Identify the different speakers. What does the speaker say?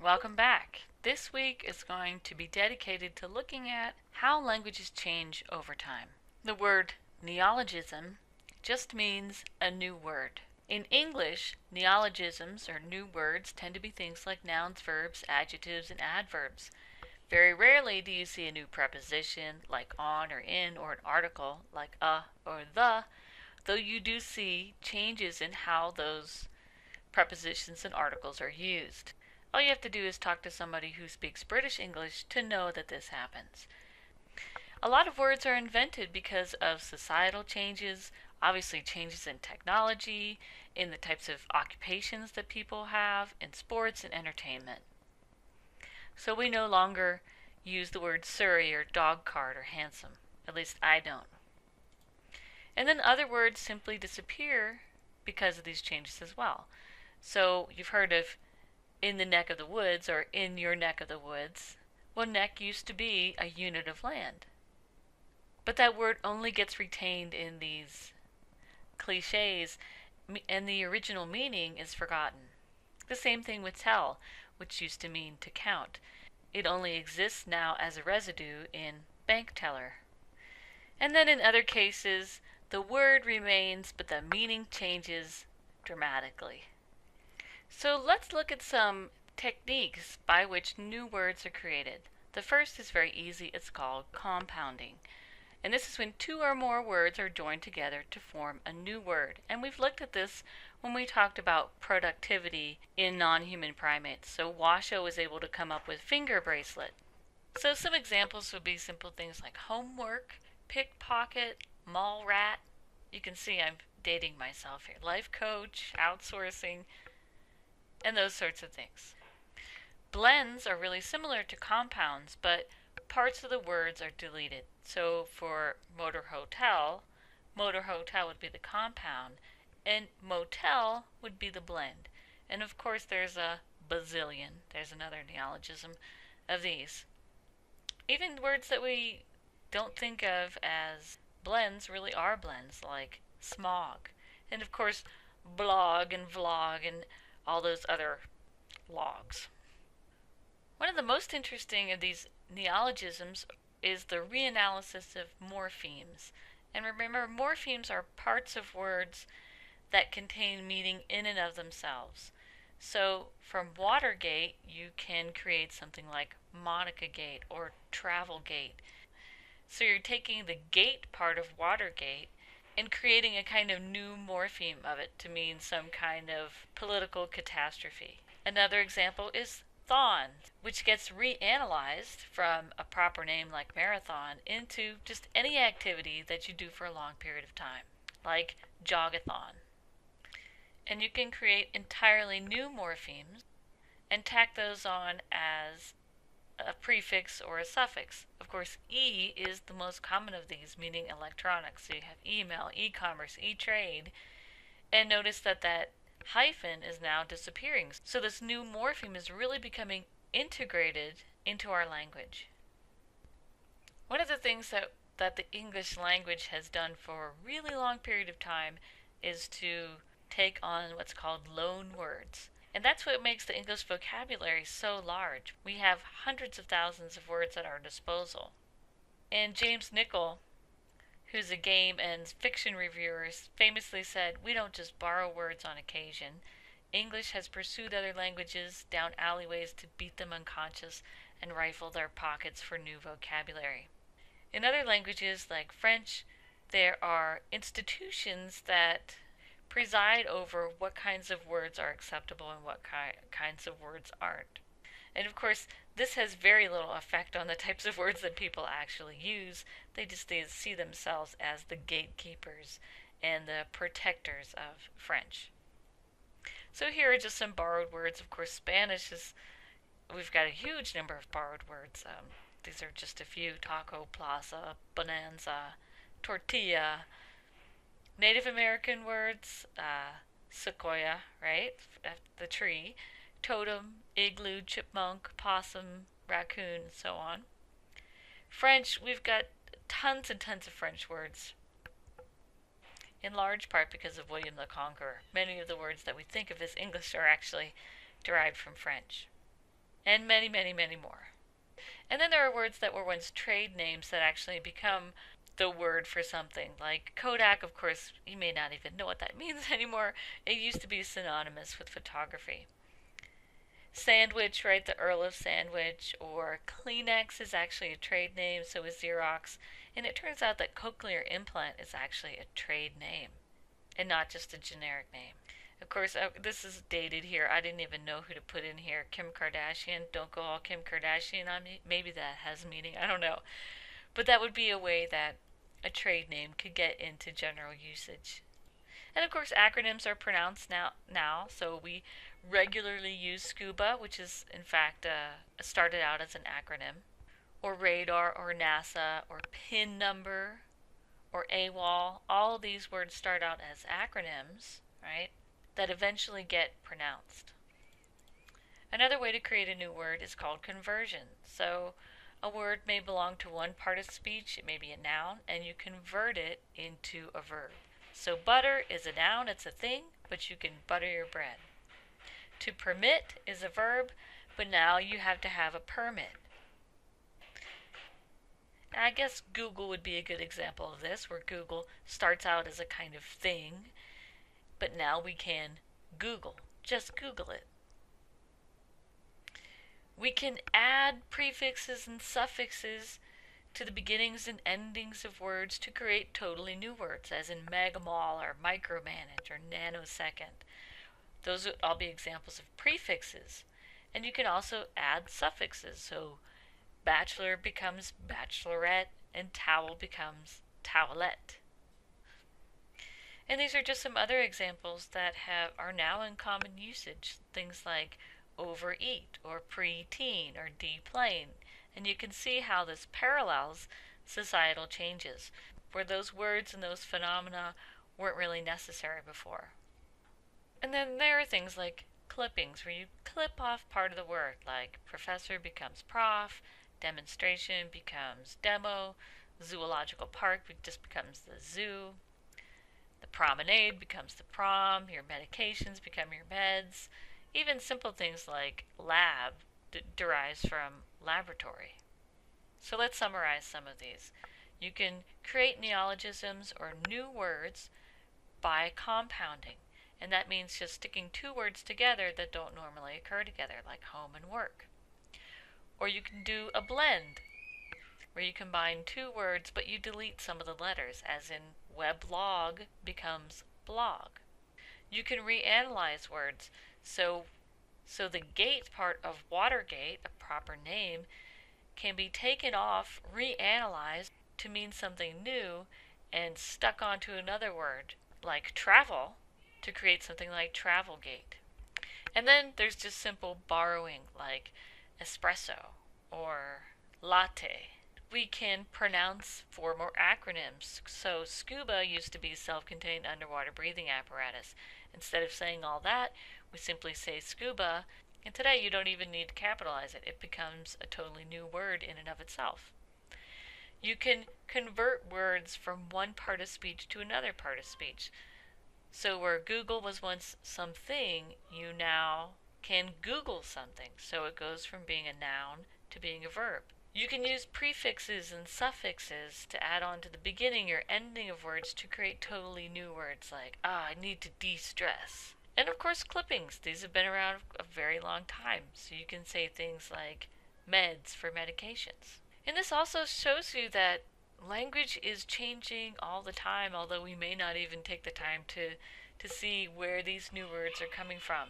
Speaker 1: Welcome back. This week is going to be dedicated to looking at how languages change over time. The word neologism just means a new word. In English, neologisms or new words tend to be things like nouns, verbs, adjectives, and adverbs. Very rarely do you see a new preposition like on or in or an article like a or the, though you do see changes in how those prepositions and articles are used. All you have to do is talk to somebody who speaks British English to know that this happens. A lot of words are invented because of societal changes, obviously changes in technology, in the types of occupations that people have, in sports and entertainment. So we no longer use the word Surrey or dog cart or handsome. At least I don't. And then other words simply disappear because of these changes as well. So you've heard of in the neck of the woods or in your neck of the woods. Well, neck used to be a unit of land. But that word only gets retained in these cliches, and the original meaning is forgotten. The same thing with tell, which used to mean to count. It only exists now as a residue in bank teller. And then in other cases, the word remains, but the meaning changes dramatically. So let's look at some techniques by which new words are created. The first is very easy. It's called compounding. And this is when two or more words are joined together to form a new word. And we've looked at this when we talked about productivity in non-human primates. So Washoe was able to come up with finger bracelet. So some examples would be simple things like homework, pickpocket, mall rat. You can see I'm dating myself here. Life coach, outsourcing, and those sorts of things. Blends are really similar to compounds, but parts of the words are deleted. So for motor hotel would be the compound, and motel would be the blend. And of course there's a bazillion. There's another neologism of these. Even words that we don't think of as blends really are blends, like smog. And of course blog and vlog and all those other logs. One of the most interesting of these neologisms is the reanalysis of morphemes. And remember, morphemes are parts of words that contain meaning in and of themselves. So from Watergate, you can create something like Monica Gate or Travel Gate. So you're taking the gate part of Watergate and creating a kind of new morpheme of it to mean some kind of political catastrophe. Another example is thon, which gets reanalyzed from a proper name like marathon into just any activity that you do for a long period of time, like jogathon. And you can create entirely new morphemes and tack those on as a prefix or a suffix. Of course, E is the most common of these, meaning electronics. So you have email, e-commerce, e-trade, and notice that that hyphen is now disappearing. So this new morpheme is really becoming integrated into our language. One of the things that the English language has done for a really long period of time is to take on what's called loan words. And that's what makes the English vocabulary so large. We have hundreds of thousands of words at our disposal. And James Nichol, who's a game and fiction reviewer, famously said, "We don't just borrow words on occasion. English has pursued other languages down alleyways to beat them unconscious and rifle their pockets for new vocabulary." In other languages, like French, there are institutions that preside over what kinds of words are acceptable and what kinds of words aren't. And of course, this has very little effect on the types of words that people actually use. They just see themselves as the gatekeepers and the protectors of French. So here are just some borrowed words. Of course, Spanish is, we've got a huge number of borrowed words. These are just a few: taco, plaza, bonanza, tortilla. Native American words, sequoia, right, the tree, totem, igloo, chipmunk, possum, raccoon, and so on. French, we've got tons and tons of French words, in large part because of William the Conqueror. Many of the words that we think of as English are actually derived from French. and many, many, many more. And then there are words that were once trade names that actually become the word for something. Like Kodak, of course, you may not even know what that means anymore. It used to be synonymous with photography. Sandwich, right? The Earl of Sandwich, or Kleenex is actually a trade name, so is Xerox. And it turns out that cochlear implant is actually a trade name and not just a generic name. Of course, this is dated here. I didn't even know who to put in here. Kim Kardashian. Don't go all Kim Kardashian on me. Maybe that has meaning. I don't know. But that would be a way that a trade name could get into general usage. And of course, acronyms are pronounced now, so we regularly use SCUBA, which is in fact started out as an acronym, or radar, or NASA, or PIN number, or AWOL. All of these words start out as acronyms, right, that eventually get pronounced. Another way to create a new word is called conversion. So a word may belong to one part of speech, it may be a noun, and you convert it into a verb. So butter is a noun, it's a thing, but you can butter your bread. To permit is a verb, but now you have to have a permit. I guess Google would be a good example of this, where Google starts out as a kind of thing, but now we can Google. Just Google it. We can add prefixes and suffixes to the beginnings and endings of words to create totally new words, as in megamall or micromanage or nanosecond. Those would all be examples of prefixes. And you can also add suffixes. So bachelor becomes bachelorette and towel becomes towelette. And these are just some other examples that are now in common usage. Things like overeat or preteen or deplane. And you can see how this parallels societal changes, where those words and those phenomena weren't really necessary before. And then there are things like clippings, where you clip off part of the word, like professor becomes prof, demonstration becomes demo, zoological park just becomes the zoo, the promenade becomes the prom, your medications become your meds. Even simple things like lab derives from laboratory. So let's summarize some of these. You can create neologisms or new words by compounding. And that means just sticking two words together that don't normally occur together, like home and work. Or you can do a blend, where you combine two words but you delete some of the letters, as in weblog becomes blog. You can reanalyze words, so the gate part of Watergate, a proper name, can be taken off, reanalyzed to mean something new, and stuck onto another word, like travel, to create something like Travelgate. And then there's just simple borrowing, like espresso or latte. We can pronounce four more acronyms. So SCUBA used to be self-contained underwater breathing apparatus. Instead of saying all that, we simply say SCUBA, and today you don't even need to capitalize it. It becomes a totally new word in and of itself. You can convert words from one part of speech to another part of speech. So where Google was once something, you now can Google something. So it goes from being a noun to being a verb. You can use prefixes and suffixes to add on to the beginning or ending of words to create totally new words like, I need to de-stress. And of course, clippings. These have been around a very long time. So you can say things like meds for medications. And this also shows you that language is changing all the time, although we may not even take the time to see where these new words are coming from.